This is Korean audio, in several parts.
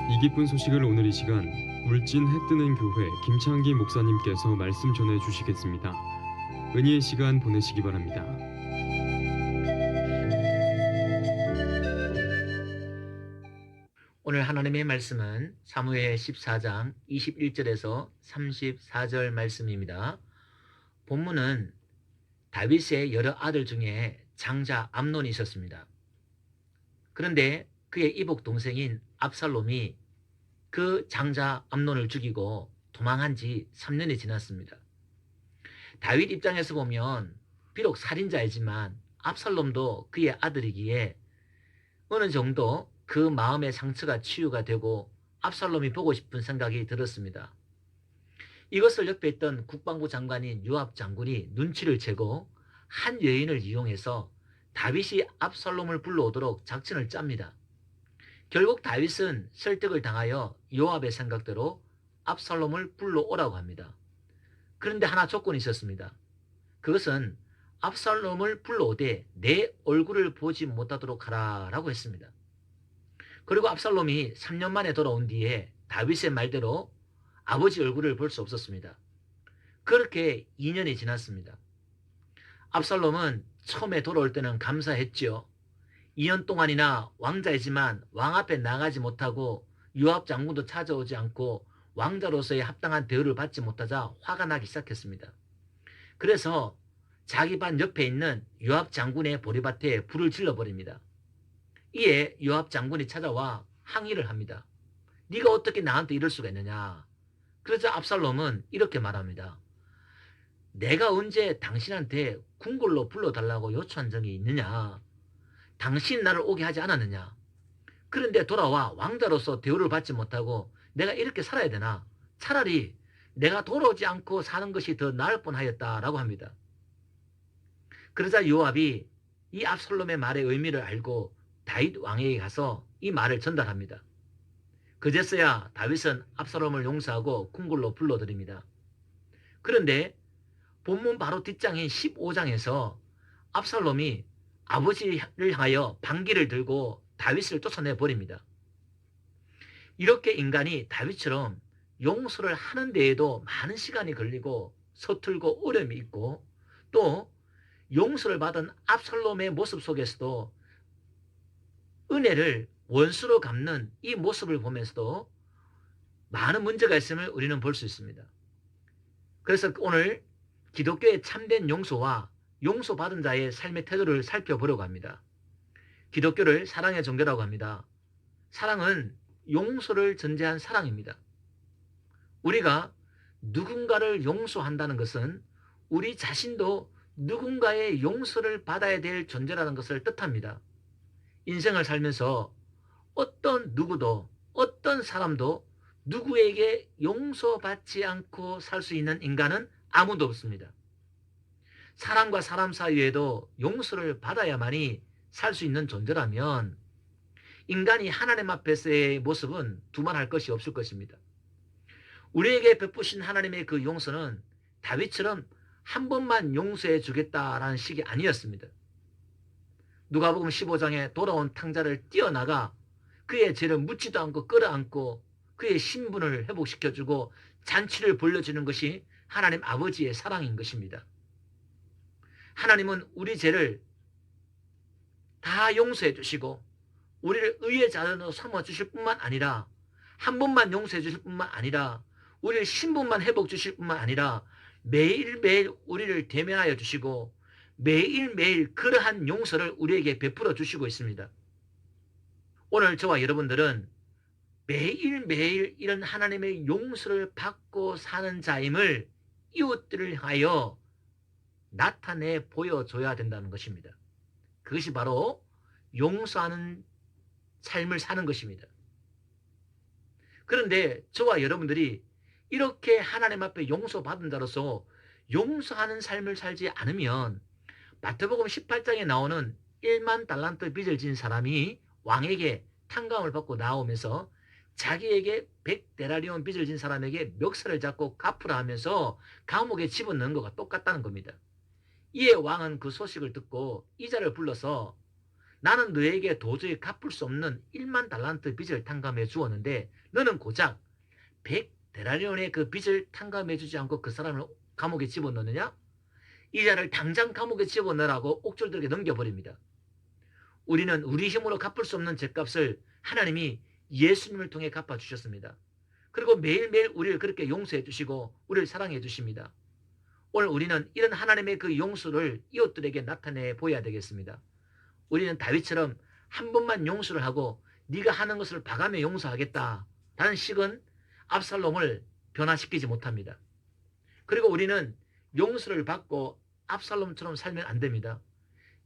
이 기쁜 소식을 오늘 이 시간 울진 해뜨는 교회 김창기 목사님께서 말씀 전해 주시겠습니다. 은혜의 시간 보내시기 바랍니다. 오늘 하나님의 말씀은 사무엘 14장 21절에서 34절 말씀입니다. 본문은 다윗의 여러 아들 중에 장자 암논이 있었습니다. 그런데 그의 이복 동생인 압살롬이 그 장자 암논을 죽이고 도망한 지 3년이 지났습니다. 다윗 입장에서 보면 비록 살인자이지만 압살롬도 그의 아들이기에 어느 정도 그 마음의 상처가 치유가 되고 압살롬이 보고 싶은 생각이 들었습니다. 이것을 옆에 있던 국방부 장관인 요압 장군이 눈치를 채고 한 여인을 이용해서 다윗이 압살롬을 불러오도록 작전을 짭니다. 결국 다윗은 설득을 당하여 요압의 생각대로 압살롬을 불러오라고 합니다. 그런데 하나 조건이 있었습니다. 그것은 압살롬을 불러오되 내 얼굴을 보지 못하도록 하라라고 했습니다. 그리고 압살롬이 3년 만에 돌아온 뒤에 다윗의 말대로 아버지 얼굴을 볼 수 없었습니다. 그렇게 2년이 지났습니다. 압살롬은 처음에 돌아올 때는 감사했지요. 2년 동안이나 왕자이지만 왕 앞에 나가지 못하고 요압 장군도 찾아오지 않고 왕자로서의 합당한 대우를 받지 못하자 화가 나기 시작했습니다. 그래서 자기 반 옆에 있는 요압 장군의 보리밭에 불을 질러버립니다. 이에 요압 장군이 찾아와 항의를 합니다. 네가 어떻게 나한테 이럴 수가 있느냐. 그러자 압살롬은 이렇게 말합니다. 내가 언제 당신한테 궁궐로 불러달라고 요청한 적이 있느냐. 당신 나를 오게 하지 않았느냐. 그런데 돌아와 왕자로서 대우를 받지 못하고 내가 이렇게 살아야 되나. 차라리 내가 돌아오지 않고 사는 것이 더 나을 뻔하였다라고 합니다. 그러자 요압이 이 압살롬의 말의 의미를 알고 다윗 왕에게 가서 이 말을 전달합니다. 그제서야 다윗은 압살롬을 용서하고 궁궐로 불러들입니다. 그런데 본문 바로 뒷장인 15장에서 압살롬이 아버지를 향하여 반기를 들고 다윗을 쫓아내 버립니다. 이렇게 인간이 다윗처럼 용서를 하는 데에도 많은 시간이 걸리고 서툴고 어려움이 있고 또 용서를 받은 압살롬의 모습 속에서도 은혜를 원수로 갚는 이 모습을 보면서도 많은 문제가 있음을 우리는 볼 수 있습니다. 그래서 오늘 기독교의 참된 용서와 용서받은 자의 삶의 태도를 살펴보려고 합니다. 기독교를 사랑의 종교라고 합니다. 사랑은 용서를 전제한 사랑입니다. 우리가 누군가를 용서한다는 것은 우리 자신도 누군가의 용서를 받아야 될 존재라는 것을 뜻합니다. 인생을 살면서 어떤 누구도 어떤 사람도 누구에게 용서받지 않고 살 수 있는 인간은 아무도 없습니다. 사람과 사람 사이에도 용서를 받아야만이 살 수 있는 존재라면 인간이 하나님 앞에서의 모습은 두말할 것이 없을 것입니다. 우리에게 베푸신 하나님의 그 용서는 다윗처럼 한 번만 용서해 주겠다라는 식이 아니었습니다. 누가복음 15장에 돌아온 탕자를 뛰어나가 그의 죄를 묻지도 않고 끌어안고 그의 신분을 회복시켜주고 잔치를 벌려주는 것이 하나님 아버지의 사랑인 것입니다. 하나님은 우리 죄를 다 용서해 주시고 우리를 의의 자녀로 삼아 주실 뿐만 아니라 한 번만 용서해 주실 뿐만 아니라 우리를 신분만 회복 주실 뿐만 아니라 매일매일 우리를 대면하여 주시고 매일매일 그러한 용서를 우리에게 베풀어 주시고 있습니다. 오늘 저와 여러분들은 매일매일 이런 하나님의 용서를 받고 사는 자임을 이웃들을 향하여 나타내 보여줘야 된다는 것입니다. 그것이 바로 용서하는 삶을 사는 것입니다. 그런데 저와 여러분들이 이렇게 하나님 앞에 용서받은 자로서 용서하는 삶을 살지 않으면 마태복음 18장에 나오는 1만 달란트 빚을 진 사람이 왕에게 탕감을 받고 나오면서 자기에게 100데나리온 빚을 진 사람에게 멱살을 잡고 갚으라 하면서 감옥에 집어넣은 것과 똑같다는 겁니다. 이에 왕은 그 소식을 듣고 이자를 불러서 나는 너에게 도저히 갚을 수 없는 1만 달란트 빚을 탕감해 주었는데 너는 고작 100데나리온의 그 빚을 탕감해 주지 않고 그 사람을 감옥에 집어넣느냐? 이자를 당장 감옥에 집어넣으라고 옥졸들에게 넘겨버립니다. 우리는 우리 힘으로 갚을 수 없는 죗값을 하나님이 예수님을 통해 갚아주셨습니다. 그리고 매일매일 우리를 그렇게 용서해 주시고 우리를 사랑해 주십니다. 오늘 우리는 이런 하나님의 그 용서를 이웃들에게 나타내 보여야 되겠습니다. 우리는 다윗처럼 한 번만 용서를 하고 네가 하는 것을 봐가며 용서하겠다 라는 식은 압살롬을 변화시키지 못합니다. 그리고 우리는 용서를 받고 압살롬처럼 살면 안 됩니다.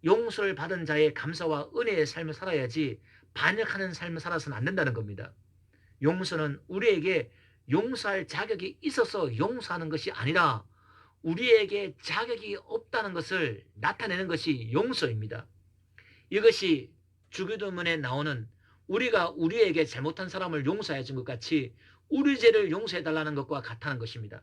용서를 받은 자의 감사와 은혜의 삶을 살아야지 반역하는 삶을 살아서는 안 된다는 겁니다. 용서는 우리에게 용서할 자격이 있어서 용서하는 것이 아니라 우리에게 자격이 없다는 것을 나타내는 것이 용서입니다. 이것이 주기도문에 나오는 우리가 우리에게 잘못한 사람을 용서해 준 것 같이 우리 죄를 용서해 달라는 것과 같다는 것입니다.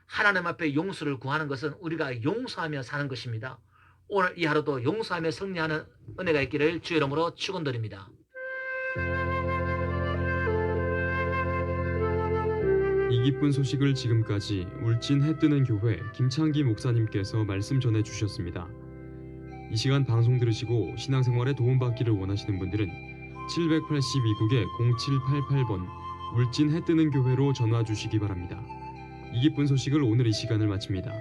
하나님 앞에 용서를 구하는 것은 우리가 용서하며 사는 것입니다. 오늘 이 하루도 용서하며 승리하는 은혜가 있기를 주의 이름으로 축원드립니다. 이 기쁜 소식을 지금까지 울진 해뜨는 교회 김창기 목사님께서 말씀 전해 주셨습니다. 이 시간 방송 들으시고 신앙생활에 도움받기를 원하시는 분들은 782국에 0788번 울진 해뜨는 교회로 전화 주시기 바랍니다. 이 기쁜 소식을 오늘 이 시간을 마칩니다.